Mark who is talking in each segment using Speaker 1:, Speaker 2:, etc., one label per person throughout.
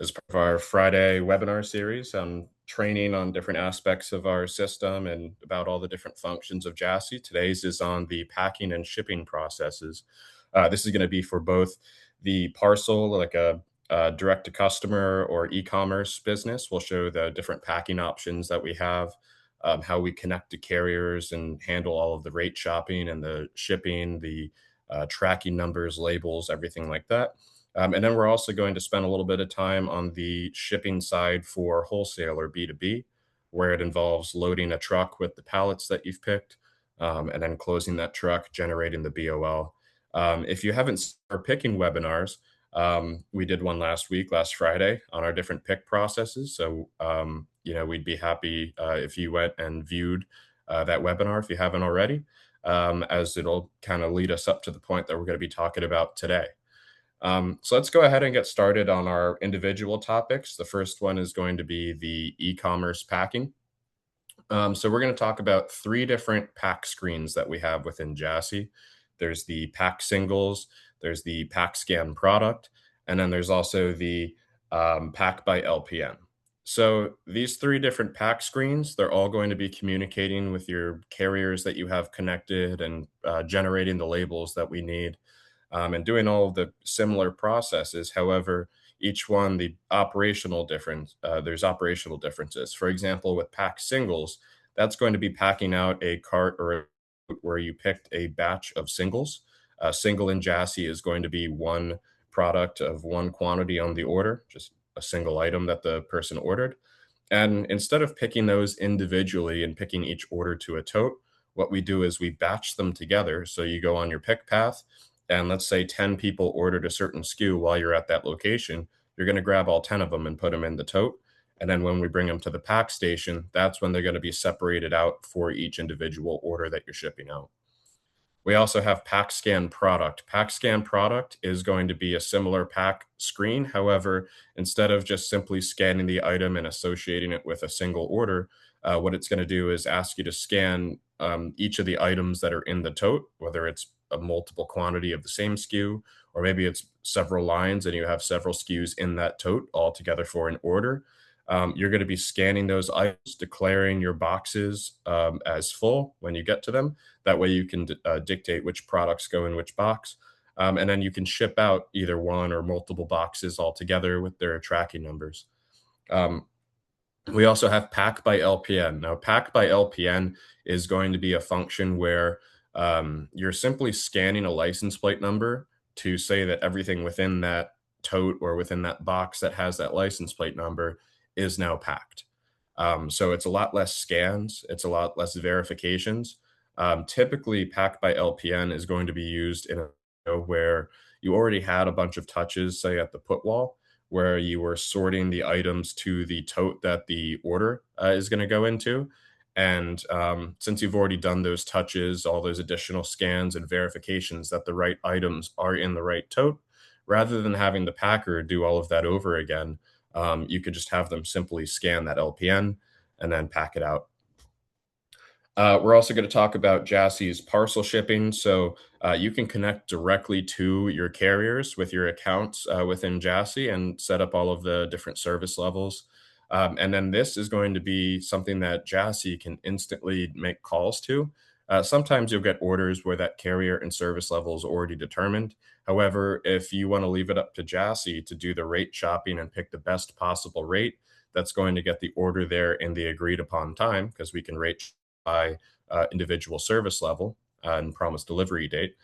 Speaker 1: as part of our Friday webinar series on training on different aspects of our system and about all the different functions of JASCI. Today's is on the packing and shipping processes. This is going to be for both the parcel, like a direct to customer or e-commerce business. We'll show the different packing options that we have, how we connect to carriers and handle all of the rate shopping and the shipping, the tracking numbers, labels, everything like that. And then we're also going to spend a little bit of time on the shipping side for wholesale or B2B, where it involves loading a truck with the pallets that you've picked, and then closing that truck, generating the BOL. If you haven't started picking webinars, we did one last week, last Friday, on our different pick processes. So, we'd be happy if you went and viewed that webinar if you haven't already, as it'll kind of lead us up to the point that we're going to be talking about today. So let's go ahead and get started on our individual topics. The first one is going to be the e-commerce packing. So we're going to talk about three different pack screens that we have within JASCI. There's the pack singles, there's the pack scan product, and then there's also the pack by LPN. So these three different pack screens, they're all going to be communicating with your carriers that you have connected and generating the labels that we need, and doing all of the similar processes. However, each one, there's operational differences. For example, with pack singles, that's going to be packing out a cart where you picked a batch of singles. A single in JASCI is going to be one product of one quantity on the order, just a single item that the person ordered. And instead of picking those individually and picking each order to a tote, what we do is we batch them together. So you go on your pick path, and let's say 10 people ordered a certain SKU while you're at that location. You're going to grab all 10 of them and put them in the tote. And then when we bring them to the pack station, that's when they're going to be separated out for each individual order that you're shipping out. We also have pack scan product. Pack scan product is going to be a similar pack screen. However, instead of just simply scanning the item and associating it with a single order, what it's going to do is ask you to scan each of the items that are in the tote, whether it's a multiple quantity of the same SKU, or maybe it's several lines and you have several SKUs in that tote all together for an order. You're going to be scanning those items, declaring your boxes as full when you get to them. That way you can dictate which products go in which box. And then you can ship out either one or multiple boxes all together with their tracking numbers. Um, we also have pack by LPN. Now, pack by LPN is going to be a function where you're simply scanning a license plate number to say that everything within that tote or within that box that has that license plate number is now packed. So it's a lot less scans, it's a lot less verifications. Typically, pack by LPN is going to be used in where you already had a bunch of touches, say at the put wall, where you were sorting the items to the tote that the order is going to go into. And since you've already done those touches, all those additional scans and verifications that the right items are in the right tote, rather than having the packer do all of that over again, you could just have them simply scan that LPN and then pack it out. We're also going to talk about JASCI's parcel shipping. So you can connect directly to your carriers with your accounts within JASCI and set up all of the different service levels. And then this is going to be something that JASCI can instantly make calls to. Sometimes you'll get orders where that carrier and service level is already determined. However, if you want to leave it up to JASCI to do the rate shopping and pick the best possible rate, that's going to get the order there in the agreed upon time, because we can rate by individual service level and promise delivery date.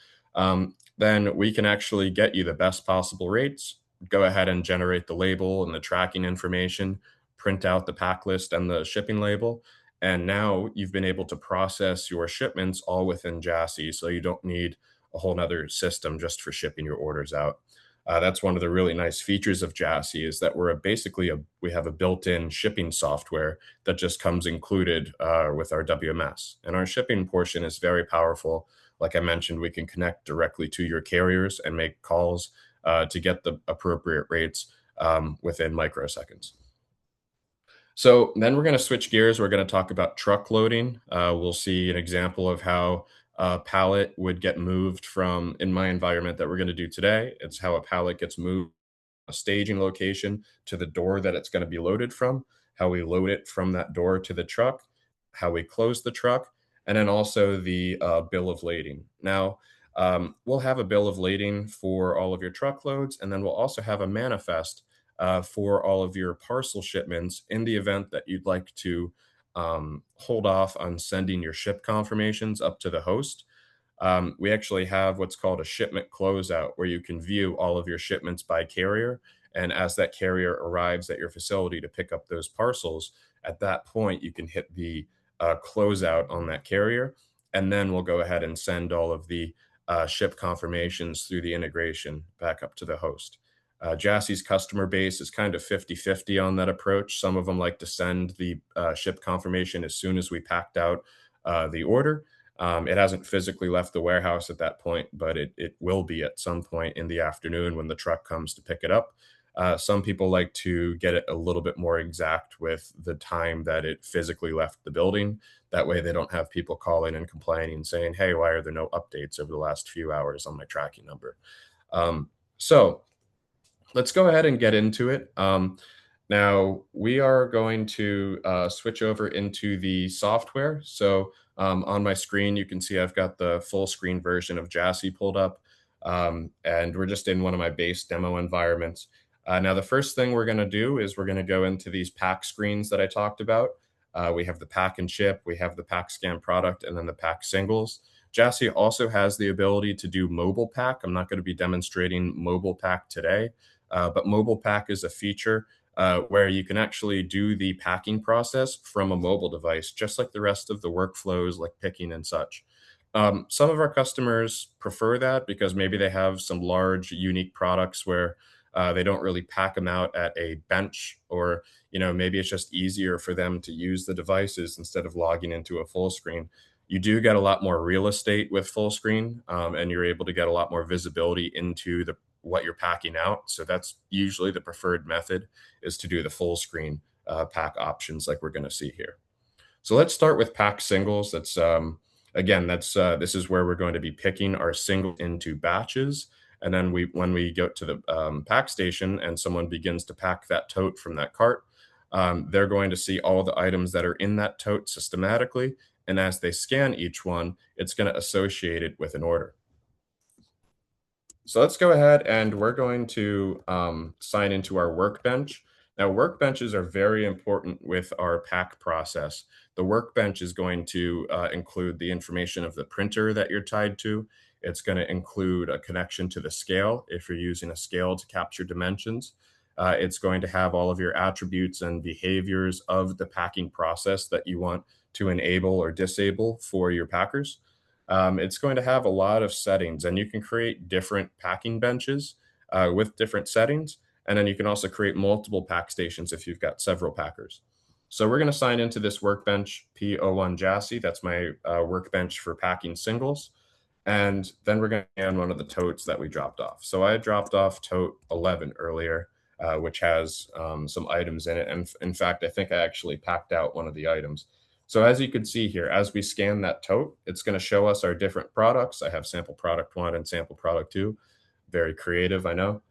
Speaker 1: Then we can actually get you the best possible rates. Go ahead and generate the label and the tracking information, print out the pack list and the shipping label. And now you've been able to process your shipments all within JASCI. So you don't need a whole nother system just for shipping your orders out. That's one of the really nice features of JASCI, is that we have a built-in shipping software that just comes included with our WMS. And our shipping portion is very powerful. Like I mentioned, we can connect directly to your carriers and make calls to get the appropriate rates within microseconds. So then we're going to switch gears. We're going to talk about truck loading. We'll see an example of how a pallet would get moved from, in my environment that we're going to do today, it's how a pallet gets moved a staging location to the door that it's going to be loaded from, how we load it from that door to the truck, how we close the truck, and then also the bill of lading. Now, we'll have a bill of lading for all of your truckloads, and then we'll also have a manifest for all of your parcel shipments in the event that you'd like to hold off on sending your ship confirmations up to the host. We actually have what's called a shipment closeout where you can view all of your shipments by carrier. And as that carrier arrives at your facility to pick up those parcels, at that point, you can hit the closeout on that carrier. And then we'll go ahead and send all of the ship confirmations through the integration back up to the host. JASCI's customer base is kind of 50-50 on that approach. Some of them like to send the ship confirmation as soon as we packed out the order. It hasn't physically left the warehouse at that point, but it will be at some point in the afternoon when the truck comes to pick it up. Some people like to get it a little bit more exact with the time that it physically left the building. That way, they don't have people calling and complaining, saying, "Hey, why are there no updates over the last few hours on my tracking number?" So let's go ahead and get into it. Now, we are going to switch over into the software. So on my screen, you can see I've got the full screen version of JASCI pulled up, and we're just in one of my base demo environments. Now, the first thing we're going to do is we're going to go into these pack screens that I talked about. We have the pack and ship, we have the pack scan product, and then the pack singles. JASCI also has the ability to do mobile pack. I'm not going to be demonstrating mobile pack today, but mobile pack is a feature where you can actually do the packing process from a mobile device, just like the rest of the workflows, like picking and such. Some of our customers prefer that because maybe they have some large, unique products where they don't really pack them out at a bench, or maybe it's just easier for them to use the devices instead of logging into a full screen. You do get a lot more real estate with full screen, and you're able to get a lot more visibility into the what you're packing out. So that's usually the preferred method, is to do the full screen pack options like we're going to see here. So let's start with pack singles. That's again, that's this is where we're going to be picking our single into batches. And then when we go to the pack station and someone begins to pack that tote from that cart, they're going to see all the items that are in that tote systematically. And as they scan each one, it's going to associate it with an order. So let's go ahead and we're going to sign into our workbench. Now, workbenches are very important with our pack process. The workbench is going to include the information of the printer that you're tied to. It's going to include a connection to the scale if you're using a scale to capture dimensions. It's going to have all of your attributes and behaviors of the packing process that you want to enable or disable for your packers. It's going to have a lot of settings, and you can create different packing benches with different settings. And then you can also create multiple pack stations if you've got several packers. So we're going to sign into this workbench P01 JASCI. That's my workbench for packing singles. And then we're going to scan one of the totes that we dropped off. So I dropped off tote 11 earlier, which has some items in it. And in fact, I think I actually packed out one of the items. So as you can see here, as we scan that tote, it's going to show us our different products. I have sample product 1 and sample product 2. Very creative, I know.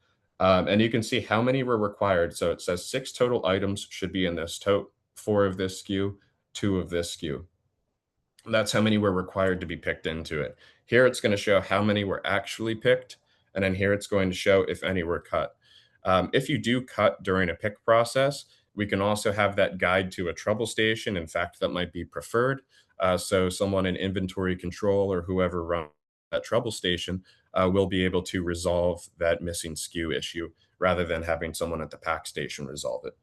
Speaker 1: And you can see how many were required. So it says 6 total items should be in this tote, 4 of this SKU, 2 of this SKU. That's how many were required to be picked into it. Here it's going to show how many were actually picked, and then here it's going to show if any were cut. If you do cut during a pick process, we can also have that guide to a trouble station. In fact, that might be preferred. So someone in inventory control or whoever runs that trouble station will be able to resolve that missing SKU issue rather than having someone at the pack station resolve it.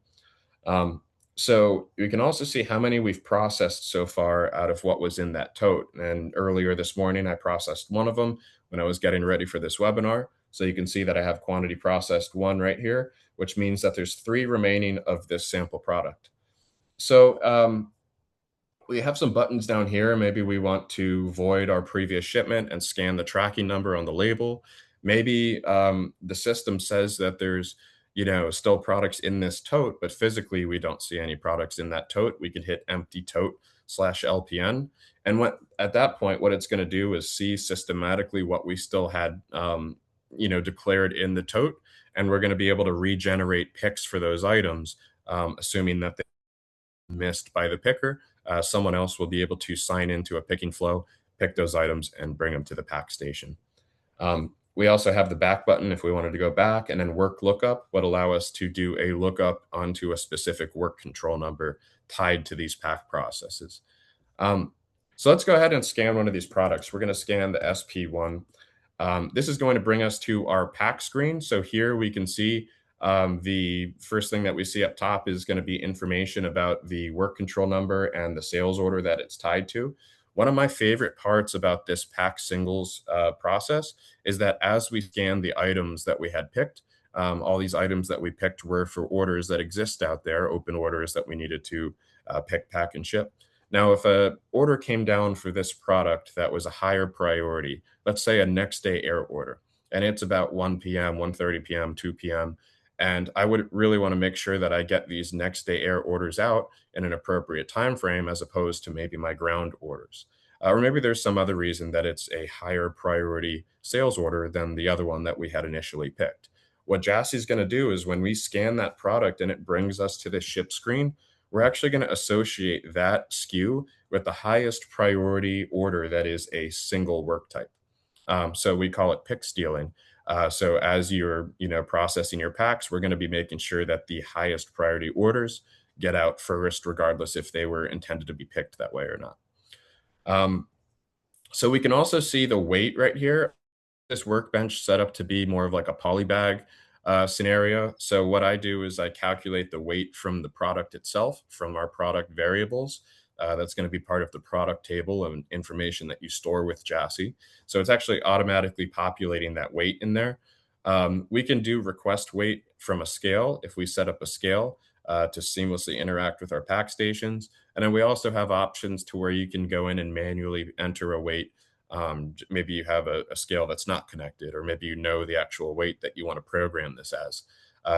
Speaker 1: So we can also see how many we've processed so far out of what was in that tote. And earlier this morning, I processed one of them when I was getting ready for this webinar. So you can see that I have quantity processed 1 right here, which means that there's 3 remaining of this sample product. So we have some buttons down here. Maybe we want to void our previous shipment and scan the tracking number on the label. Maybe the system says that there's still products in this tote, but physically we don't see any products in that tote. We can hit empty tote /LPN. And at that point, what it's going to do is see systematically what we still had, declared in the tote. and we're going to be able to regenerate picks for those items, assuming that they missed by the picker. Someone else will be able to sign into a picking flow, pick those items, and bring them to the pack station. We also have the back button if we wanted to go back, and then work lookup would allow us to do a lookup onto a specific work control number tied to these pack processes. Um, so let's go ahead and scan one of these products. We're going to scan the SP1. This is going to bring us to our pack screen. So here we can see the first thing that we see up top is going to be information about the work control number and the sales order that it's tied to. One of my favorite parts about this pack singles process is that as we scan the items that we had picked, all these items that we picked were for orders that exist out there, open orders that we needed to pick, pack, and ship. Now, if a order came down for this product that was a higher priority, let's say a next day air order, and it's about 1 p.m., 1:30 p.m., 2 p.m., and I would really want to make sure that I get these next day air orders out in an appropriate time frame as opposed to maybe my ground orders. Or maybe there's some other reason that it's a higher priority sales order than the other one that we had initially picked. What JASCI is going to do is when we scan that product and it brings us to the ship screen, we're actually going to associate that SKU with the highest priority order that is a single work type. So we call it pick stealing. So as you're, processing your packs, we're going to be making sure that the highest priority orders get out first, regardless if they were intended to be picked that way or not. Um, so we can also see the weight right here. This workbench set up to be more of like a polybag scenario. So what I do is I calculate the weight from the product itself, from our product variables. That's going to be part of the product table and information that you store with JASCI. So it's actually automatically populating that weight in there. We can do request weight from a scale if we set up a scale to seamlessly interact with our pack stations. And then we also have options to where you can go in and manually enter a weight. Maybe you have a scale that's not connected, or maybe you know the actual weight that you want to program this as.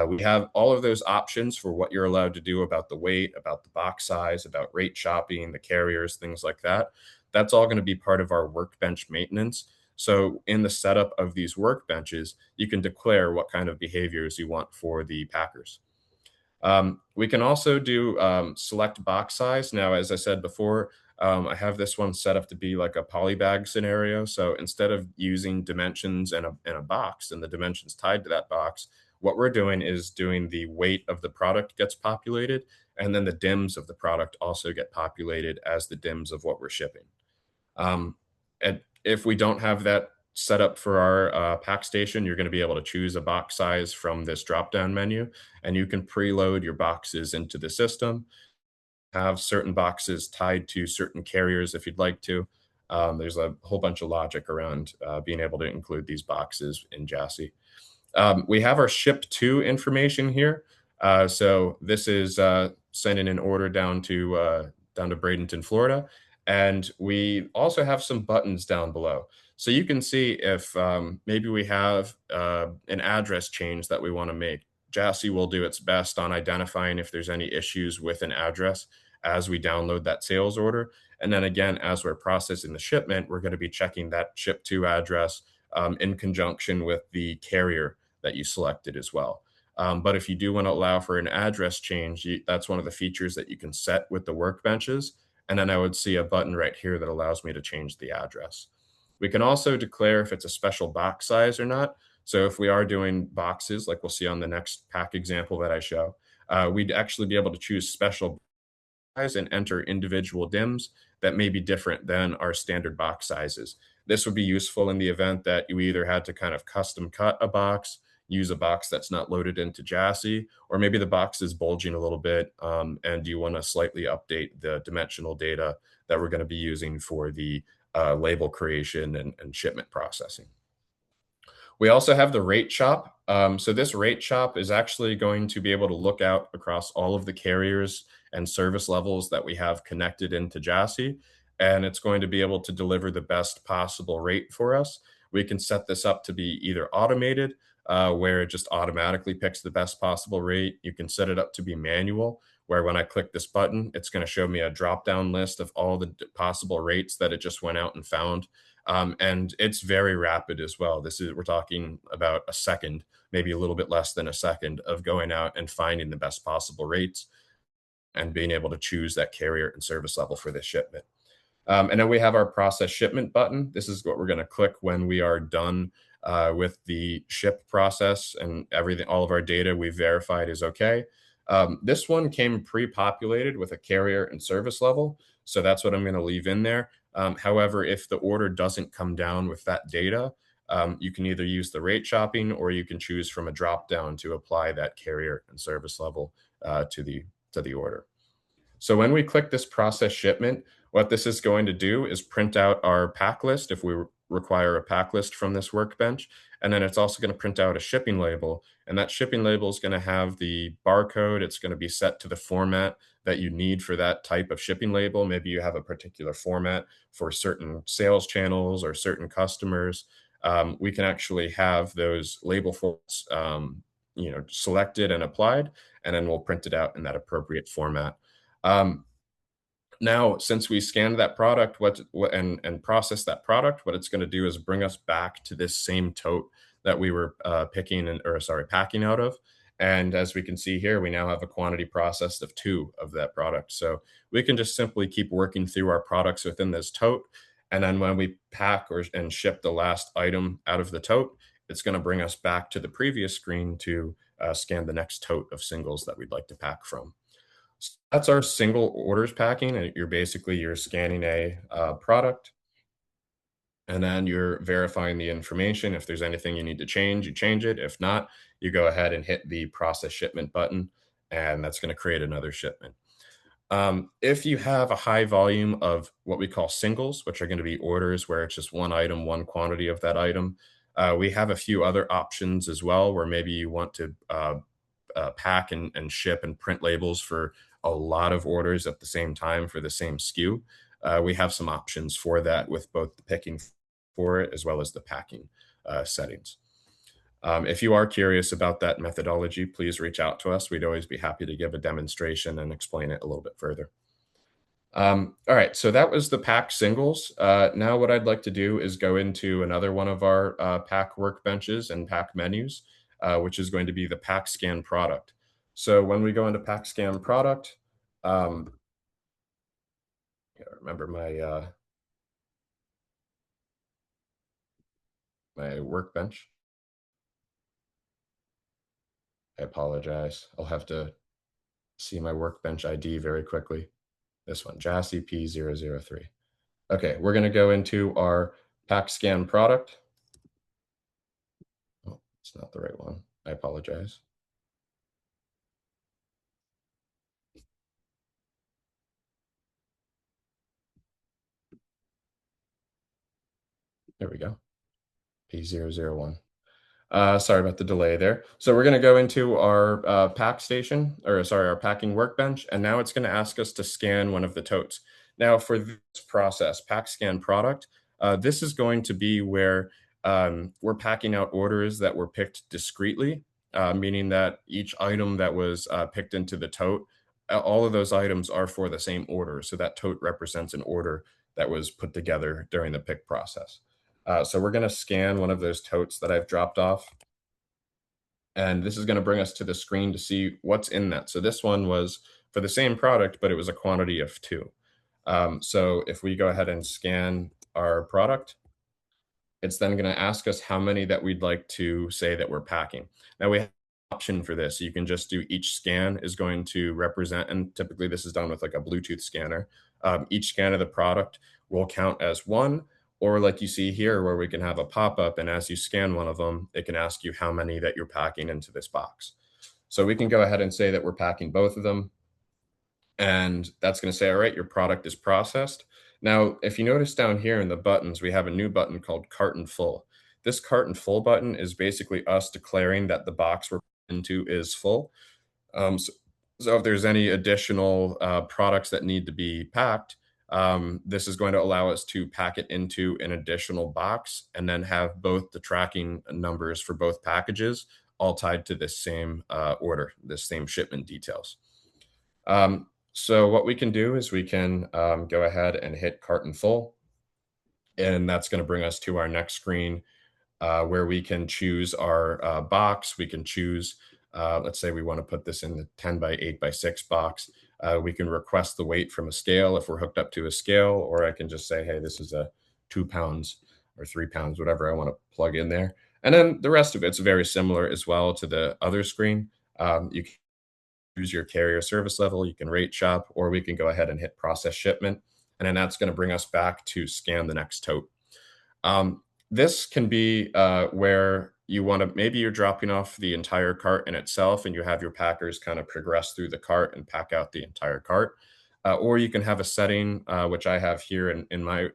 Speaker 1: We have all of those options for what you're allowed to do about the weight, about the box size, about rate shopping, the carriers, things like that. That's all going to be part of our workbench maintenance. So in the setup of these workbenches, you can declare what kind of behaviors you want for the packers. We can also do select box size. Now, as I said before, I have this one set up to be like a polybag scenario. So instead of using dimensions in a box and the dimensions tied to that box, what we're doing is doing the weight of the product gets populated, and then the DIMs of the product also get populated as the DIMs of what we're shipping. And if we don't have that set up for our pack station, you're going to be able to choose a box size from this drop-down menu, and you can preload your boxes into the system, have certain boxes tied to certain carriers if you'd like to. There's a whole bunch of logic around being able to include these boxes in JASCI. We have our ship to information here. So this is sending an order down to Bradenton, Florida. And we also have some buttons down below. So you can see if maybe we have an address change that we want to make. JASCI will do its best on identifying if there's any issues with an address as we download that sales order. And then again, as we're processing the shipment, we're going to be checking that ship to address in conjunction with the carrier that you selected as well. But if you do want to allow for an address change, that's one of the features that you can set with the workbenches. And then I would see a button right here that allows me to change the address. We can also declare if it's a special box size or not. So if we are doing boxes, like we'll see on the next pack example that I show, we'd actually be able to choose special size and enter individual DIMs that may be different than our standard box sizes. This would be useful in the event that you either had to kind of custom cut a box, use a box that's not loaded into JASCI, or maybe the box is bulging a little bit and you want to slightly update the dimensional data that we're going to be using for the label creation and shipment processing. We also have the rate shop. So this rate shop is actually going to be able to look out across all of the carriers and service levels that we have connected into JASCI, and it's going to be able to deliver the best possible rate for us. We can set this up to be either automated, where it just automatically picks the best possible rate. You can set it up to be manual, where when I click this button, it's going to show me a drop-down list of all the possible rates that it just went out and found. And it's very rapid as well. We're talking about a second, maybe a little bit less than a second of going out and finding the best possible rates and being able to choose that carrier and service level for this shipment. And then we have our process shipment button. This is what we're going to click when we are done with the ship process and everything, all of our data we've verified is okay. This one came pre-populated with a carrier and service level. So that's what I'm going to leave in there. However, if the order doesn't come down with that data, you can either use the rate shopping or you can choose from a drop down to apply that carrier and service level to the order. So when we click this process shipment, what this is going to do is print out our pack list if we require a pack list from this workbench. And then it's also going to print out a shipping label. And that shipping label is going to have the barcode. It's going to be set to the format that you need for that type of shipping label. Maybe you have a particular format for certain sales channels or certain customers. We can actually have those label formats, selected and applied, and then we'll print it out in that appropriate format. Um, Now, since we scanned that product, and processed that product, what it's going to do is bring us back to this same tote that we were packing out of. And as we can see here, we now have a quantity processed of 2 of that product. So we can just simply keep working through our products within this tote. And then when we pack and ship the last item out of the tote, it's going to bring us back to the previous screen to scan the next tote of singles that we'd like to pack from. That's our single orders packing, and you're scanning a product, and then you're verifying the information. If there's anything you need to change, you change it. If not, you go ahead and hit the process shipment button, and that's going to create another shipment. If you have a high volume of what we call singles, which are going to be orders where it's just one item, one quantity of that item, we have a few other options as well, where maybe you want to pack and ship and print labels for a lot of orders at the same time for the same SKU. We have some options for that with both the picking for it as well as the packing settings. If you are curious about that methodology, please reach out to us. We'd always be happy to give a demonstration and explain it a little bit further. All right, so that was the pack singles. Now what I'd like to do is go into another one of our pack workbenches and pack menus, which is going to be the pack scan product. So when we go into pack scan product, remember my workbench. I apologize. I'll have to see my workbench ID very quickly. This one, JASCI P003. Okay, we're going to go into our pack scan product. Oh, it's not the right one. I apologize. There we go. P001. Sorry about the delay there. So we're going to go into our our packing workbench, and now it's going to ask us to scan one of the totes. Now for this process, pack scan product, this is going to be where we're packing out orders that were picked discreetly, meaning that each item that was picked into the tote, all of those items are for the same order. So that tote represents an order that was put together during the pick process. So we're going to scan one of those totes that I've dropped off. And this is going to bring us to the screen to see what's in that. So this one was for the same product, but it was a quantity of 2. So if we go ahead and scan our product, it's then going to ask us how many that we'd like to say that we're packing. Now we have an option for this. You can just do each scan is going to represent, and typically this is done with like a Bluetooth scanner. Each scan of the product will count as 1, or like you see here where we can have a pop-up, and as you scan one of them, it can ask you how many that you're packing into this box. So we can go ahead and say that we're packing both of them. And that's going to say, all right, your product is processed. Now, if you notice down here in the buttons, we have a new button called carton full. This carton full button is basically us declaring that the box we're into is full. So if there's any additional products that need to be packed, this is going to allow us to pack it into an additional box and then have both the tracking numbers for both packages all tied to this same order, this same shipment details. So what we can do is we can go ahead and hit carton full, and that's going to bring us to our next screen where we can choose our box. We can choose, let's say we want to put this in the 10 by 8 by 6 box. We can request the weight from a scale if we're hooked up to a scale, or I can just say, hey, this is a 2 pounds or 3 pounds, whatever I want to plug in there. And then the rest of it's very similar as well to the other screen. You can choose your carrier service level, you can rate shop, or we can go ahead and hit process shipment. And then that's going to bring us back to scan the next tote. This can be where you want to, maybe you're dropping off the entire cart in itself and you have your packers kind of progress through the cart and pack out the entire cart. Or you can have a setting, which I have here in my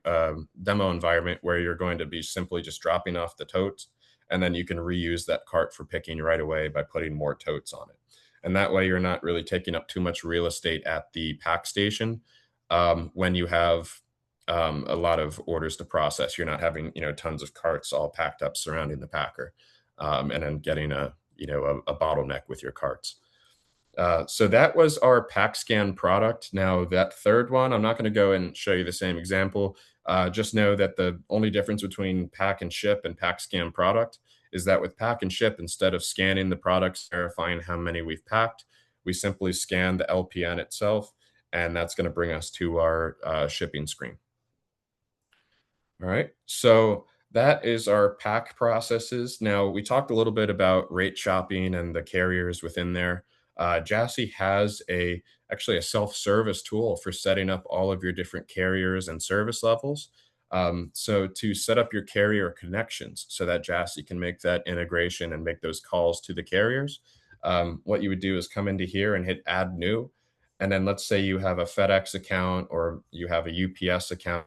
Speaker 1: demo environment, where you're going to be simply just dropping off the totes, and then you can reuse that cart for picking right away by putting more totes on it. And that way you're not really taking up too much real estate at the pack station when you have a lot of orders to process. You're not having, tons of carts all packed up surrounding the packer, and then getting a bottleneck with your carts. So that was our pack scan product. Now that third one, I'm not going to go and show you the same example. Just know that the only difference between pack and ship and pack scan product is that with pack and ship, instead of scanning the products, verifying how many we've packed, we simply scan the LPN itself, and that's going to bring us to our shipping screen. All right. So that is our pack processes. Now, we talked a little bit about rate shopping and the carriers within there. JASCI has actually a self-service tool for setting up all of your different carriers and service levels. So to set up your carrier connections so that JASCI can make that integration and make those calls to the carriers, what you would do is come into here and hit add new. And then let's say you have a FedEx account or you have a UPS account.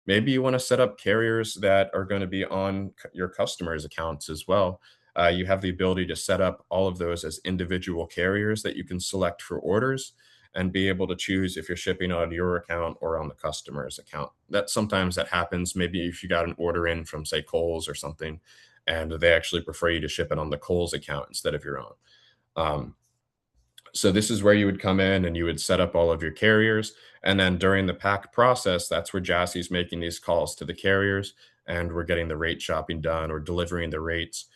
Speaker 1: Maybe you want to set up carriers that are going to be on your customers' accounts as well. You have the ability to set up all of those as individual carriers that you can select for orders and be able to choose if you're shipping on your account or on the customer's account. That sometimes that happens. Maybe if you got an order in from, say, Kohl's or something, and they actually prefer you to ship it on the Kohl's account instead of your own. So this is where you would come in and you would set up all of your carriers. And then during the pack process, that's where JASCI is making these calls to the carriers and we're getting the rate shopping done or delivering the rates.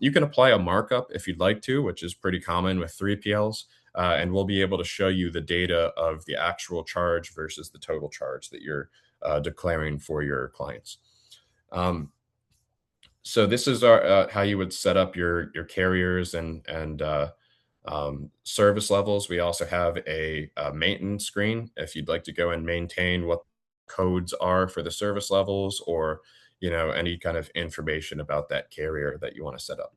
Speaker 1: You can apply a markup if you'd like to, which is pretty common with 3PLs. And we'll be able to show you the data of the actual charge versus the total charge that you're declaring for your clients. So this is our how you would set up your carriers and service levels. We also have a maintenance screen if you'd like to go and maintain what codes are for the service levels, or any kind of information about that carrier that you want to set up.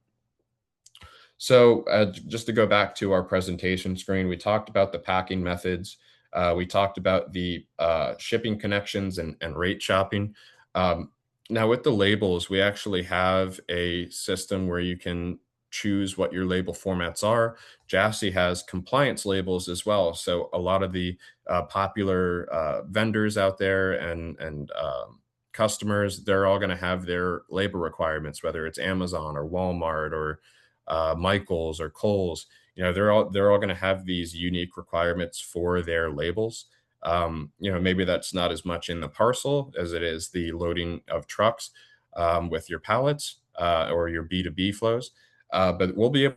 Speaker 1: So just to go back to our presentation screen, we talked about the packing methods. We talked about the shipping connections and rate shopping. Now with the labels, we actually have a system where you can choose what your label formats are. JASCI has compliance labels as well. So a lot of the popular vendors out there and customers, they're all going to have their label requirements, whether it's Amazon or Walmart or Michael's or Kohl's. They're all going to have these unique requirements for their labels. Maybe that's not as much in the parcel as it is the loading of trucks with your pallets or your B2B flows. But we'll be able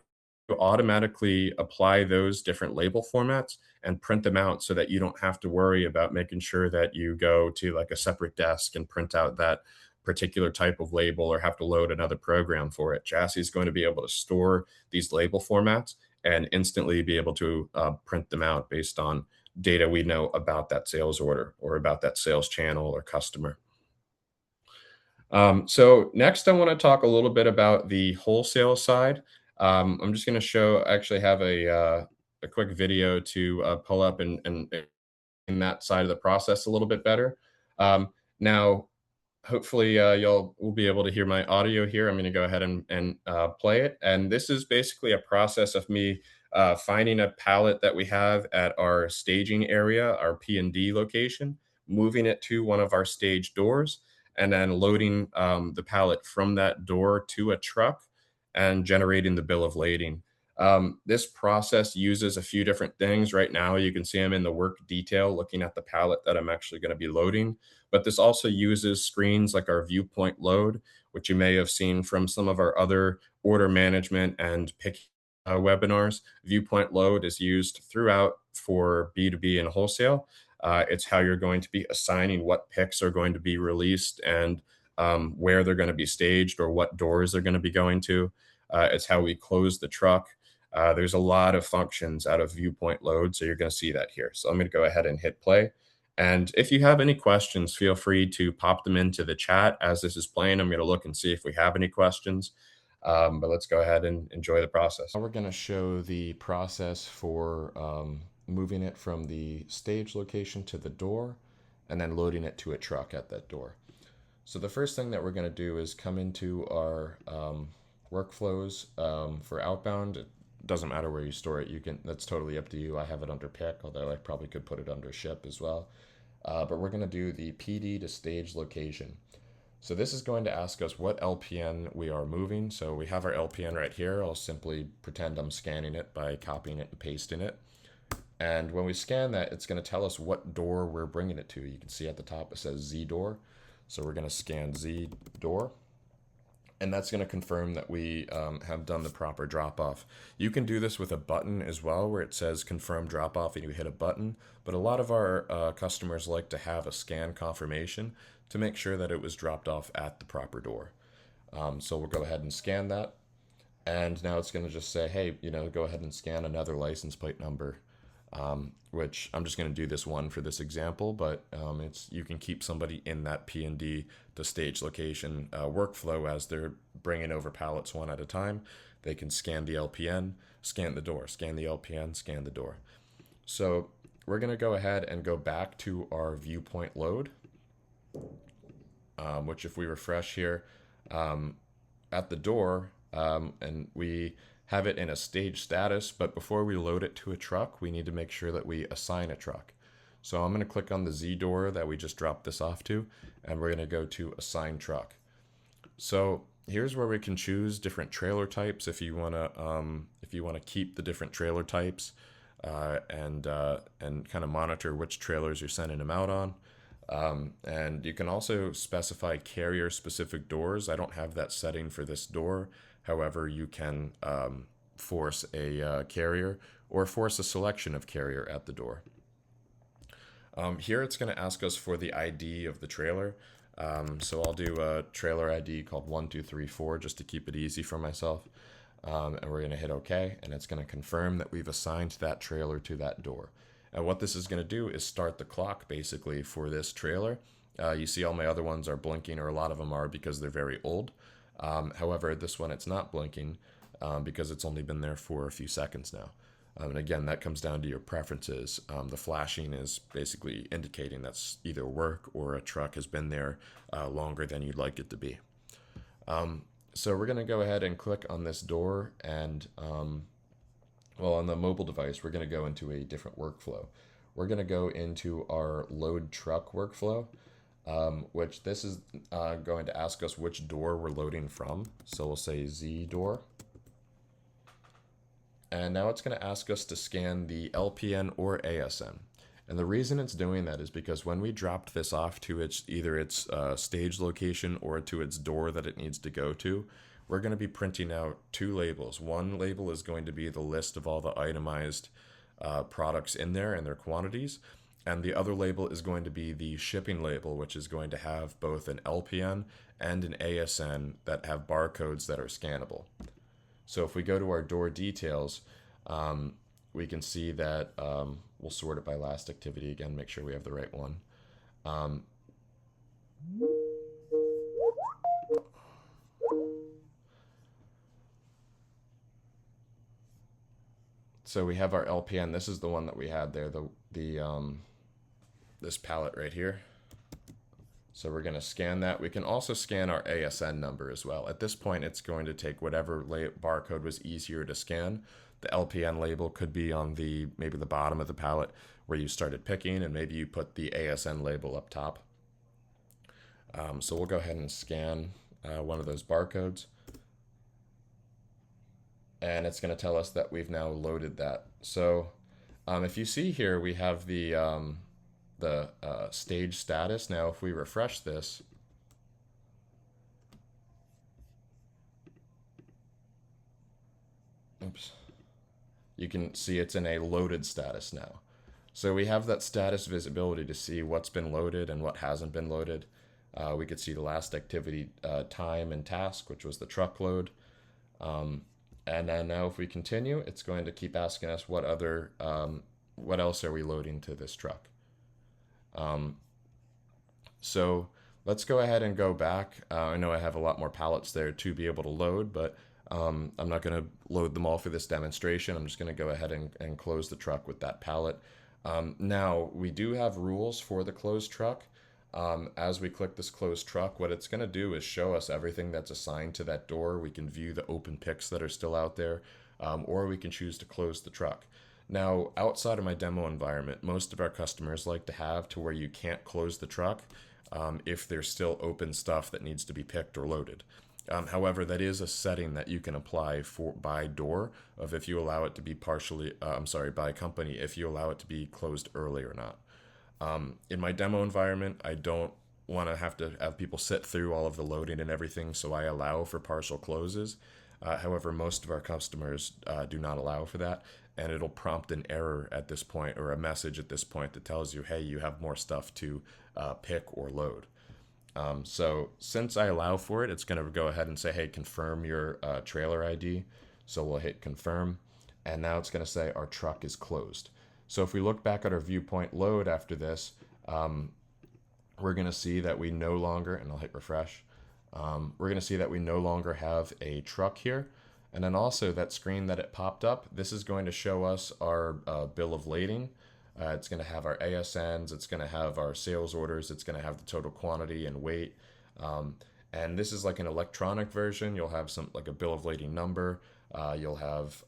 Speaker 1: to automatically apply those different label formats and print them out so that you don't have to worry about making sure that you go to like a separate desk and print out that particular type of label or have to load another program for it. JASCI is going to be able to store these label formats and instantly be able to print them out based on data we know about that sales order or about that sales channel or customer. So next, I want to talk a little bit about the wholesale side. I'm just going to actually have a quick video to pull up and in that side of the process a little bit better. Now, hopefully y'all will be able to hear my audio here. I'm going to go ahead and play it. And this is basically a process of me finding a pallet that we have at our staging area, our P&D location, moving it to one of our stage doors, and then loading the pallet from that door to a truck and generating the bill of lading. This process uses a few different things. Right now, you can see I'm in the work detail looking at the pallet that I'm actually going to be loading. But this also uses screens like our viewpoint load, which you may have seen from some of our other order management and pick webinars. Viewpoint load is used throughout for B2B and wholesale. It's how you're going to be assigning what picks are going to be released and where they're going to be staged or what doors they're going to be going to. It's how we close the truck. There's a lot of functions out of viewpoint load, so you're going to see that here. So I'm going to go ahead and hit play. And if you have any questions, feel free to pop them into the chat as this is playing. I'm going to look and see if we have any questions. But let's go ahead and enjoy the process. Now we're going to show the process for moving it from the stage location to the door and then loading it to a truck at that door. So the first thing that we're going to do is come into our workflows for outbound. It doesn't matter where you store it. You can, that's totally up to you. I have it under pick, although I probably could put it under ship as well. But we're going to do the PD to stage location. So this is going to ask us what LPN we are moving. So we have our LPN right here. I'll simply pretend I'm scanning it by copying it and pasting it. And when we scan that, it's going to tell us what door we're bringing it to. You can see at the top it says Z door. So we're going to scan Z door. And that's going to confirm that we have done the proper drop-off. You can do this with a button as well, where it says confirm drop-off and you hit a button. But a lot of our customers like to have a scan confirmation to make sure that it was dropped off at the proper door. So we'll go ahead and scan that. And now it's going to just say, hey, go ahead and scan another license plate number, which I'm just going to do this one for this example, but you can keep somebody in that P&D to stage location workflow as they're bringing over pallets one at a time. They can scan the LPN, scan the door, scan the LPN, scan the door. So we're going to go ahead and go back to our viewpoint load, which if we refresh here at the door, and we have it in a stage status, but before we load it to a truck, we need to make sure that we assign a truck. So I'm going to click on the Z door that we just dropped this off to, and we're going to go to assign truck. So here's where we can choose different trailer types if you want to keep the different trailer types and kind of monitor which trailers you're sending them out on. And you can also specify carrier specific doors. I don't have that setting for this door. However, you can force a carrier or force a selection of carrier at the door. Here it's going to ask us for the ID of the trailer. So I'll do a trailer ID called 1234 just to keep it easy for myself. And we're going to hit OK, and it's going to confirm that we've assigned that trailer to that door. And what this is going to do is start the clock basically for this trailer. You see all my other ones are blinking, or a lot of them are because they're very old. However, this one, it's not blinking because it's only been there for a few seconds now. And again, that comes down to your preferences. The flashing is basically indicating that's either work or a truck has been there longer than you'd like it to be. So we're going to go ahead and click on this door, and well, on the mobile device, we're going to go into a different workflow. We're going to go into our load truck workflow, which this is going to ask us which door we're loading from. So we'll say Z door. And now it's going to ask us to scan the LPN or ASN. And the reason it's doing that is because when we dropped this off to either its stage location or to its door that it needs to go to, we're going to be printing out two labels. One label is going to be the list of all the itemized products in there and their quantities. And the other label is going to be the shipping label, which is going to have both an LPN and an ASN that have barcodes that are scannable. So if we go to our door details, we can see that we'll sort it by last activity again, make sure we have the right one. So we have our LPN. This is the one that we had there, this pallet right here. So we're going to scan that. We can also scan our ASN number as well. At this point, it's going to take whatever barcode was easier to scan. The LPN label could be on maybe the bottom of the pallet where you started picking, and maybe you put the ASN label up top. So we'll go ahead and scan one of those barcodes. And it's going to tell us that we've now loaded that. So if you see here, we have the stage status. Now, if we refresh this, oops, you can see it's in a loaded status now. So we have that status visibility to see what's been loaded and what hasn't been loaded. We could see the last activity time and task, which was the truck load. And then now if we continue, it's going to keep asking us what else are we loading to this truck. So let's go ahead and go back. I know I have a lot more pallets there to be able to load, but I'm not going to load them all for this demonstration. I'm just going to go ahead and close the truck with that pallet. Now, we do have rules for the closed truck. As we click this closed truck, what it's going to do is show us everything that's assigned to that door. We can view the open picks that are still out there, or we can choose to close the truck. Now, outside of my demo environment, most of our customers like to have to where you can't close the truck if there's still open stuff that needs to be picked or loaded. However, that is a setting that you can apply for by door of if you allow it to be by company, if you allow it to be closed early or not. In my demo environment, I don't want to have people sit through all of the loading and everything, so I allow for partial closes. However, most of our customers do not allow for that, and it'll prompt an error at this point or a message at this point that tells you, hey, you have more stuff to pick or load. So since I allow for it, it's going to go ahead and say, hey, confirm your trailer ID. So we'll hit confirm, and now it's going to say our truck is closed. So if we look back at our viewpoint load after this, we're going to see that we no longer, and I'll hit refresh, we're going to see that we no longer have a truck here. And then also that screen that it popped up, this is going to show us our bill of lading. It's going to have our ASNs, it's going to have our sales orders, it's going to have the total quantity and weight. And this is like an electronic version. You'll have like a bill of lading number. You'll have,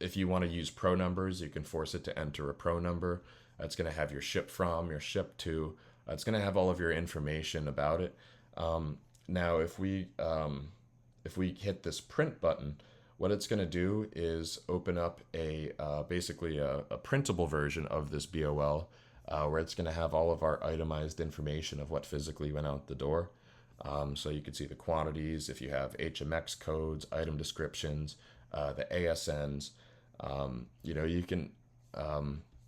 Speaker 1: if you want to use pro numbers, you can force it to enter a pro number. It's going to have your ship from, your ship to. It's going to have all of your information about it. Now, if we hit this print button, what it's going to do is open up basically a printable version of this BOL, where it's going to have all of our itemized information of what physically went out the door. So you can see the quantities, if you have HMX codes, item descriptions, the ASNs. You can,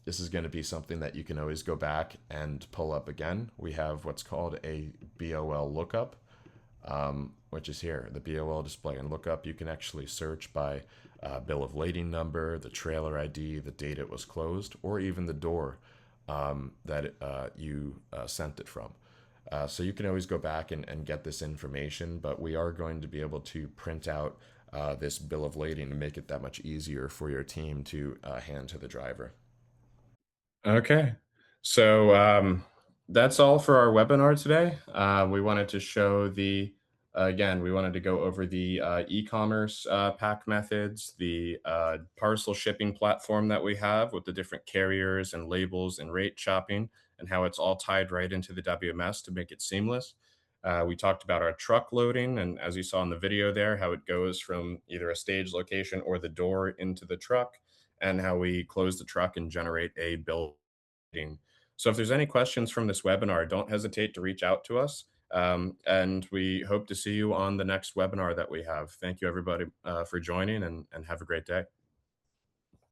Speaker 1: this is going to be something that you can always go back and pull up again. We have what's called a BOL lookup, which is here, the BOL display and lookup. You can actually search by bill of lading number, the trailer ID, the date it was closed, or even the door that you sent it from. So you can always go back and get this information, but we are going to be able to print out this bill of lading to make it that much easier for your team to hand to the driver. Okay, so that's all for our webinar today. We wanted to show again, we wanted to go over the e-commerce pack methods, the parcel shipping platform that we have with the different carriers and labels and rate shopping, and how it's all tied right into the WMS to make it seamless. We talked about our truck loading, and as you saw in the video there, how it goes from either a stage location or the door into the truck, and how we close the truck and generate a bill. So if there's any questions from this webinar, don't hesitate to reach out to us. And we hope to see you on the next webinar that we have. Thank you, everybody, for joining, and have a great day.